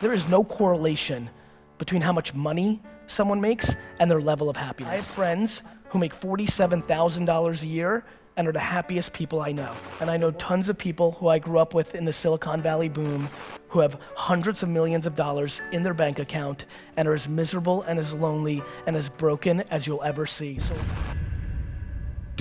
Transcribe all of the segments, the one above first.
There is no correlation between how much money someone makes and their level of happiness. I have friends who make $47,000 a year and are the happiest people I know. And I know tons of people who I grew up with in the Silicon Valley boom who have hundreds of millions of dollars in their bank account and are as miserable and as lonely and as broken as you'll ever see.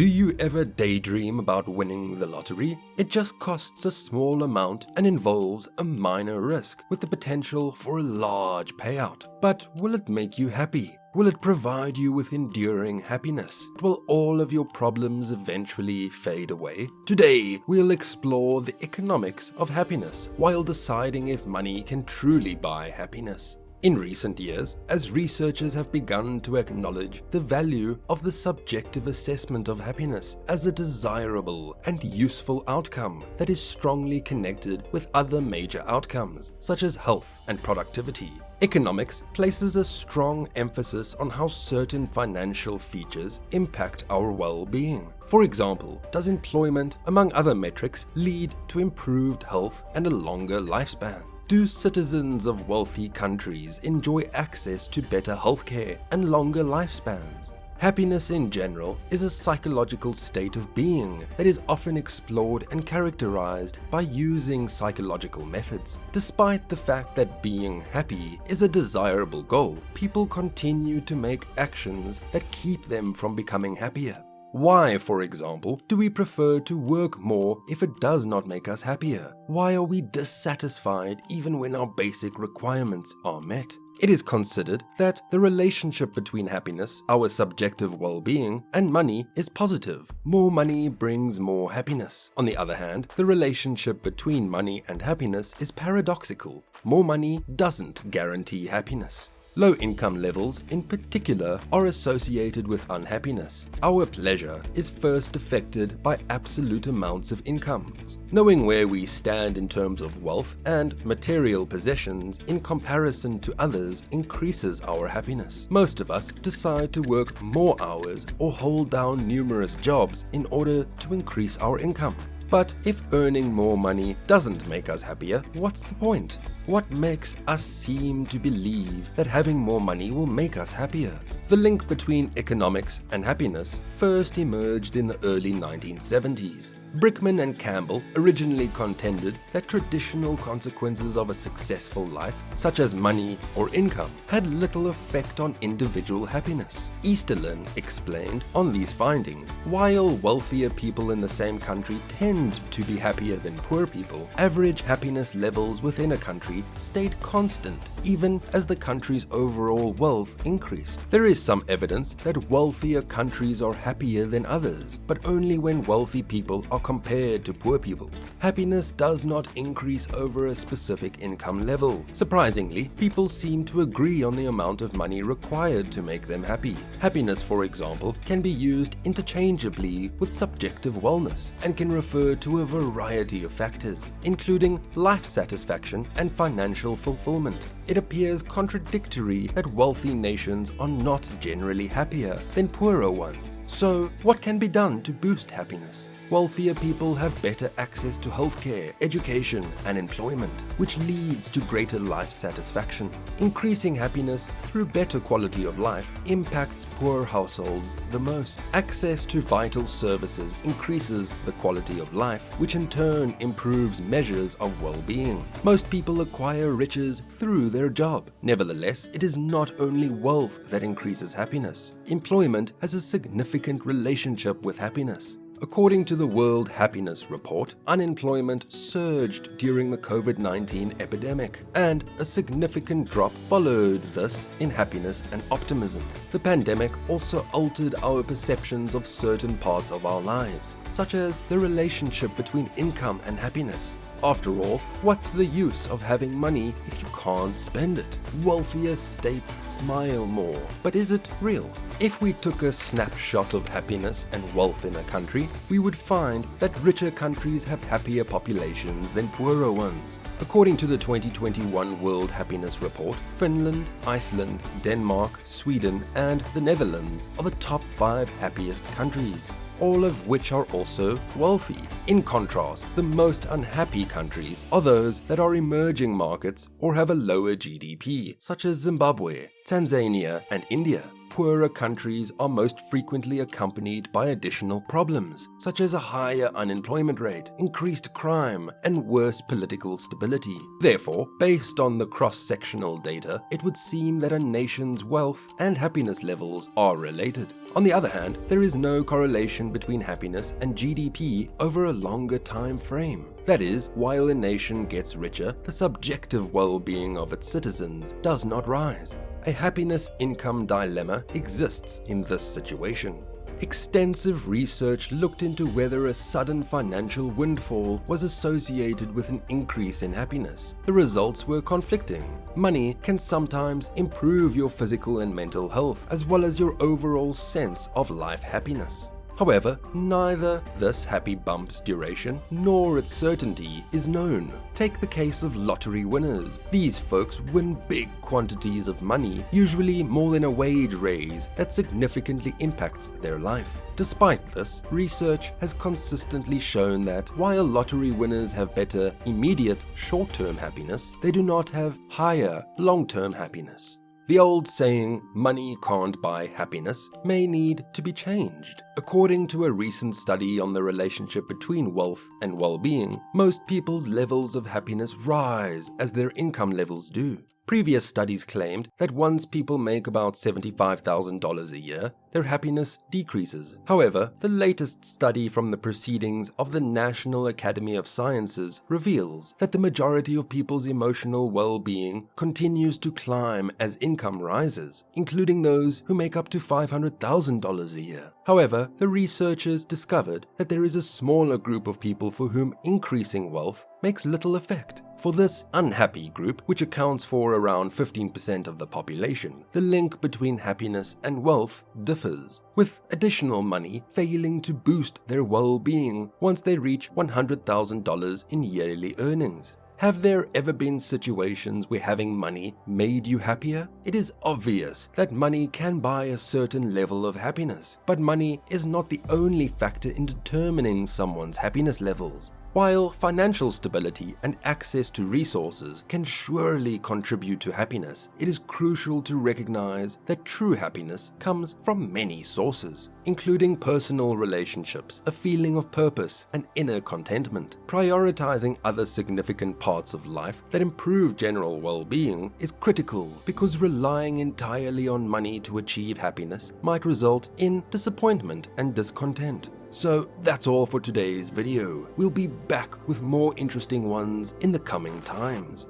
Do you ever daydream about winning the lottery? It just costs a small amount and involves a minor risk with the potential for a large payout. But will it make you happy? Will it provide you with enduring happiness? Will all of your problems eventually fade away? Today, we'll explore the economics of happiness while deciding if money can truly buy happiness. In recent years, as researchers have begun to acknowledge the value of the subjective assessment of happiness as a desirable and useful outcome that is strongly connected with other major outcomes, such as health and productivity, economics places a strong emphasis on how certain financial features impact our well-being. For example, does employment, among other metrics, lead to improved health and a longer lifespan? Do citizens of wealthy countries enjoy access to better healthcare and longer lifespans? Happiness in general is a psychological state of being that is often explored and characterized by using psychological methods. Despite the fact that being happy is a desirable goal, people continue to make actions that keep them from becoming happier. Why, for example, do we prefer to work more if it does not make us happier? Why are we dissatisfied even when our basic requirements are met? It is considered that the relationship between happiness, our subjective well-being, and money is positive. More money brings more happiness. On the other hand, the relationship between money and happiness is paradoxical. More money doesn't guarantee happiness. Low income levels, in particular, are associated with unhappiness. Our pleasure is first affected by absolute amounts of income. Knowing where we stand in terms of wealth and material possessions in comparison to others increases our happiness. Most of us decide to work more hours or hold down numerous jobs in order to increase our income. But if earning more money doesn't make us happier, what's the point? What makes us seem to believe that having more money will make us happier? The link between economics and happiness first emerged in the early 1970s. Brickman and Campbell originally contended that traditional consequences of a successful life, such as money or income, had little effect on individual happiness. Easterlin explained on these findings, while wealthier people in the same country tend to be happier than poor people, average happiness levels within a country stayed constant even as the country's overall wealth increased. There is some evidence that wealthier countries are happier than others, but only when wealthy people are compared to poor people. Happiness does not increase over a specific income level. Surprisingly, people seem to agree on the amount of money required to make them happy. Happiness, for example, can be used interchangeably with subjective wellness and can refer to a variety of factors, including life satisfaction and financial fulfillment. It appears contradictory that wealthy nations are not generally happier than poorer ones. So, what can be done to boost happiness? Wealthier people have better access to healthcare, education, and employment, which leads to greater life satisfaction. Increasing happiness through better quality of life impacts poor households the most. Access to vital services increases the quality of life, which in turn improves measures of well-being. Most people acquire riches through their job. Nevertheless, it is not only wealth that increases happiness. Employment has a significant relationship with happiness. According to the World Happiness Report, unemployment surged during the COVID-19 epidemic, and a significant drop followed this in happiness and optimism. The pandemic also altered our perceptions of certain parts of our lives, such as the relationship between income and happiness. After all, what's the use of having money if you can't spend it? Wealthier states smile more, but is it real? If we took a snapshot of happiness and wealth in a country, we would find that richer countries have happier populations than poorer ones. According to the 2021 World Happiness Report, Finland, Iceland, Denmark, Sweden, and the Netherlands are the top 5 happiest countries. all of which are also wealthy. In contrast, the most unhappy countries are those that are emerging markets or have a lower GDP, such as Zimbabwe, Tanzania, and India. Poorer countries are most frequently accompanied by additional problems, such as a higher unemployment rate, increased crime, and worse political stability. Therefore, based on the cross-sectional data, it would seem that a nation's wealth and happiness levels are related. On the other hand, there is no correlation between happiness and GDP over a longer time frame. That is, while a nation gets richer, the subjective well-being of its citizens does not rise. A happiness-income dilemma exists in this situation. Extensive research looked into whether a sudden financial windfall was associated with an increase in happiness. The results were conflicting. Money can sometimes improve your physical and mental health, as well as your overall sense of life happiness. However, neither this happy bump's duration nor its certainty is known. Take the case of lottery winners. These folks win big quantities of money, usually more than a wage raise that significantly impacts their life. Despite this, research has consistently shown that while lottery winners have better immediate short-term happiness, they do not have higher long-term happiness. The old saying, money can't buy happiness, may need to be changed. According to a recent study on the relationship between wealth and well-being, most people's levels of happiness rise as their income levels do. Previous studies claimed that once people make about $75,000 a year, their happiness decreases. However, the latest study from the proceedings of the National Academy of Sciences reveals that the majority of people's emotional well-being continues to climb as income rises, including those who make up to $500,000 a year. However, the researchers discovered that there is a smaller group of people for whom increasing wealth makes little effect. For this unhappy group, which accounts for around 15% of the population, the link between happiness and wealth differs, with additional money failing to boost their well-being once they reach $100,000 in yearly earnings. Have there ever been situations where having money made you happier? It is obvious that money can buy a certain level of happiness, but money is not the only factor in determining someone's happiness levels. While financial stability and access to resources can surely contribute to happiness, it is crucial to recognize that true happiness comes from many sources, including personal relationships, a feeling of purpose, and inner contentment. Prioritizing other significant parts of life that improve general well-being is critical because relying entirely on money to achieve happiness might result in disappointment and discontent. So that's all for today's video. We'll be back with more interesting ones in the coming times.